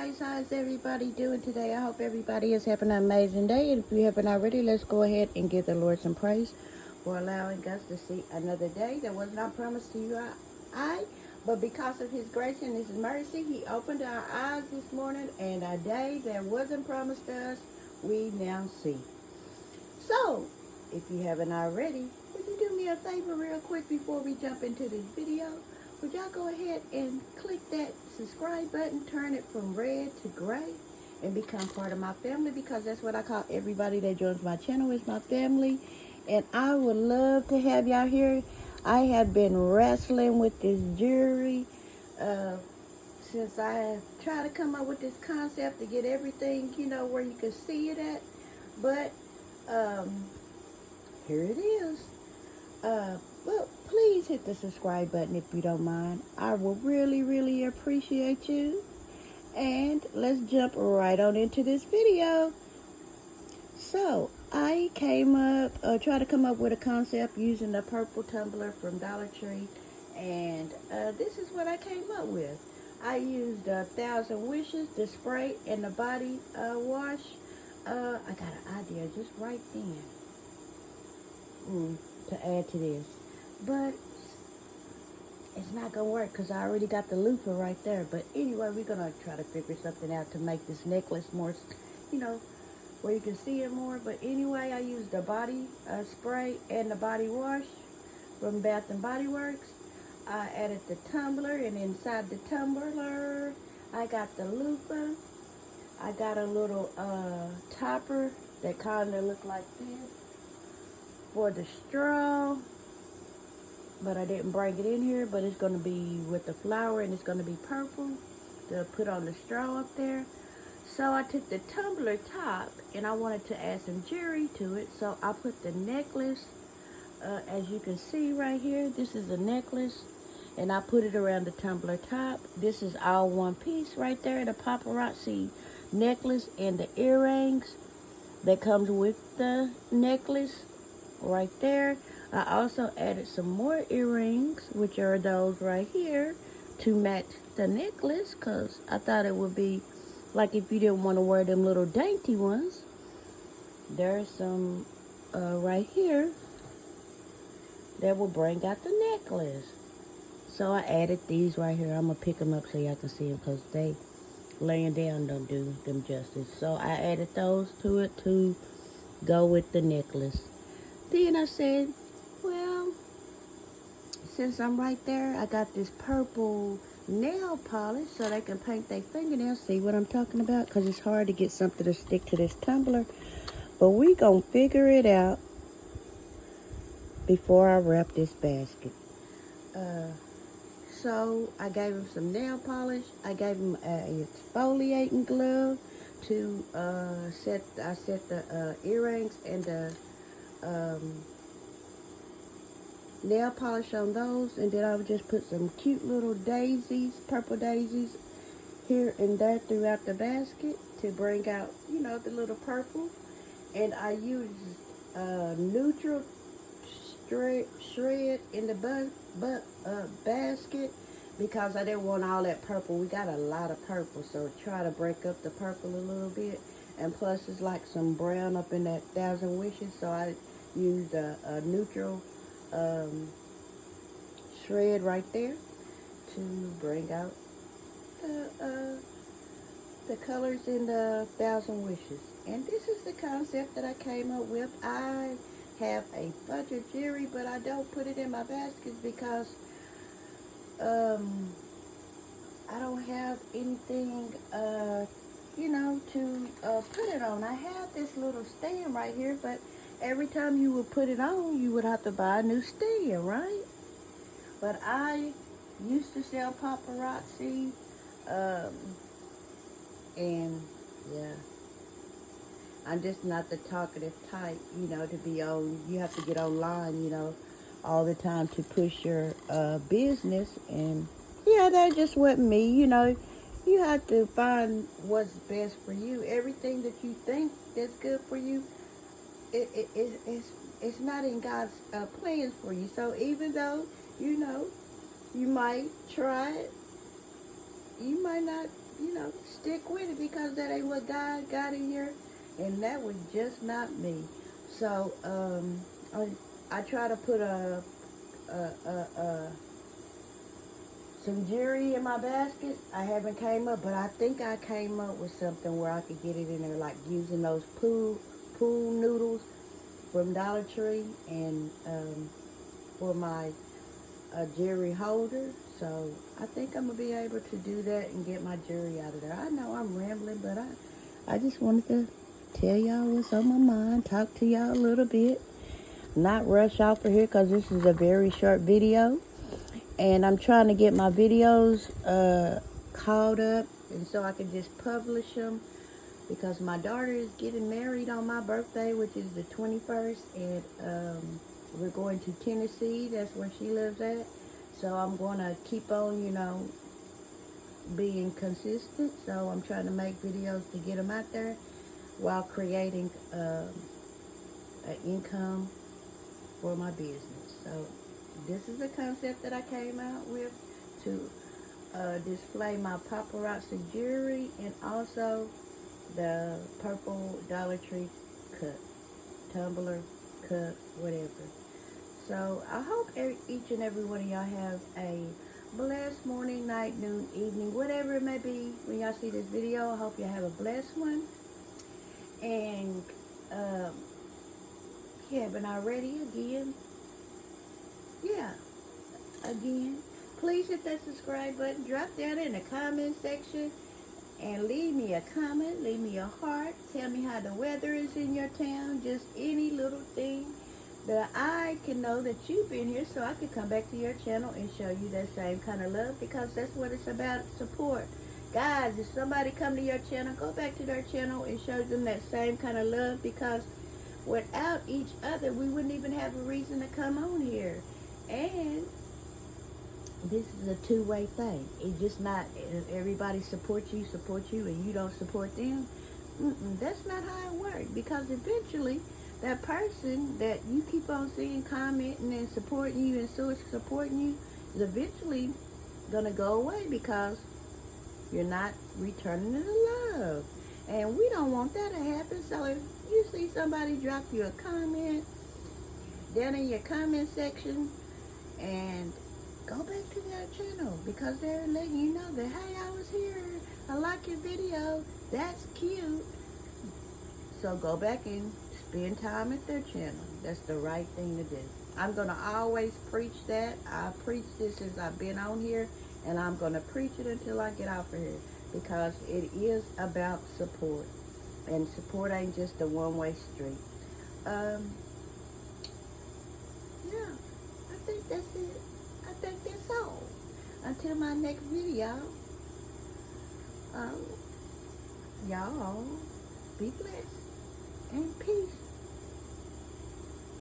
Guys, how's everybody doing today? I hope everybody is having an amazing day. And if you haven't already, let's go ahead and give the Lord some praise for allowing us to see another day that was not promised to you, but because of His grace and His mercy, He opened our eyes this morning, and a day that wasn't promised to us, we now see. So, if you haven't already, would you do me a favor real quick before we jump into this video? Would y'all go ahead and click that subscribe button, turn it from red to gray, and become part of my family, because that's what I call everybody that joins my channel is my family. And I would love to have y'all here. I have been wrestling with this jewelry uh, since I tried to come up with this concept to get everything, where you can see it at. But um, here it is. Well, please hit the subscribe button if you don't mind. I will really, really appreciate you. And let's jump right on into this video. So, I tried to come up with a concept using the purple tumbler from Dollar Tree. And this is what I came up with. I used 1,000 Wishes, the spray, and the body wash. I got an idea just right then to add to this. But it's not going to work because I already got the loofah right there. But anyway, we're going to try to figure something out to make this necklace more, where you can see it more. But anyway, I used the body spray and the body wash from Bath and Body Works. I added the tumbler, and inside the tumbler, I got the loofah. I got a little topper that kind of looked like this for the straw. But I didn't bring it in here, but it's going to be with the flower, and it's going to be purple to put on the straw up there. So I took the tumbler top, and I wanted to add some jewelry to it. So I put the necklace, as you can see right here, this is a necklace, and I put it around the tumbler top. This is all one piece right there, the paparazzi necklace and the earrings that comes with the necklace right there. I also added some more earrings, which are those right here, to match the necklace, because I thought it would be like if you didn't want to wear them little dainty ones. There's some right here that will bring out the necklace. So I added these right here. I'm going to pick them up so y'all can see them, because they laying down don't do them justice. So I added those to it to go with the necklace. Then I said, well, since I'm right there, I got this purple nail polish so they can paint their fingernails. See what I'm talking about? Because it's hard to get something to stick to this tumbler. But we going to figure it out before I wrap this basket. So I gave him some nail polish. I gave him a exfoliating glove to set the earrings and the nail polish on those, and then I would just put some cute little daisies, purple daisies, here and there throughout the basket to bring out, the little purple. And I used neutral shred in the basket because I didn't want all that purple. We got a lot of purple, so try to break up the purple a little bit. And plus, it's like some brown up in that 1,000 Wishes, so I used a neutral shred right there to bring out the colors in the 1,000 Wishes. And this is the concept that I came up with. I have a bunch of jewelry, but I don't put it in my baskets because I don't have anything to put it on. I have this little stand right here, but every time you would put it on, you would have to buy a new stand, right? But I used to sell paparazzi, and yeah, I'm just not the talkative type, to be on. You have to get online, all the time to push your business. And yeah, that just wasn't me, You have to find what's best for you. Everything that you think that's good for you, it's not in God's plans for you. So even though, you might try it, you might not stick with it, because that ain't what God got in here, and that was just not me. So I try to put a some jewelry in my basket. I haven't came up, but I think I came up with something where I could get it in there, like using those pool noodles from Dollar Tree, and for my jewelry holder. So I think I'm gonna be able to do that and get my jewelry out of there. I know I'm rambling, but I just wanted to tell y'all what's on my mind, talk to y'all a little bit, not rush off of here, because this is a very short video. And I'm trying to get my videos caught up, and so I can just publish them, because my daughter is getting married on my birthday, which is the 21st, and we're going to Tennessee. That's where she lives at. So I'm going to keep on, being consistent. So I'm trying to make videos to get them out there while creating an income for my business. So this is the concept that I came out with, to display my paparazzi jewelry, and also the purple Dollar Tree cup, tumbler, cup, whatever. So I hope each and every one of y'all have a blessed morning, night, noon, evening, whatever it may be when y'all see this video. I hope you have a blessed one. And if you haven't already, again, please hit that subscribe button. Drop down in the comment section and leave me a comment, leave me a heart. Tell me how the weather is in your town. Just any little thing that I can know that you've been here, so I can come back to your channel and show you that same kind of love, because that's what it's about, support. Guys, if somebody come to your channel, go back to their channel and show them that same kind of love, because without each other, we wouldn't even have a reason to come on here. And this is a two-way thing. It's just not everybody supports you, and you don't support them. That's not how it works, because eventually that person that you keep on seeing commenting and supporting you and supporting you is eventually going to go away, because you're not returning the love. And we don't want that to happen. So if you see somebody drop you a comment down in your comment section, and go back to their channel, because they're letting you know that, hey, I was here, I like your video, that's cute. So go back and spend time at their channel. That's the right thing to do. I'm going to always preach that. I preach this since I've been on here, and I'm going to preach it until I get off of here, because it is about support, and support ain't just a one-way street. Yeah, I think that's it. I think that's all. Until my next video, y'all be blessed and peace.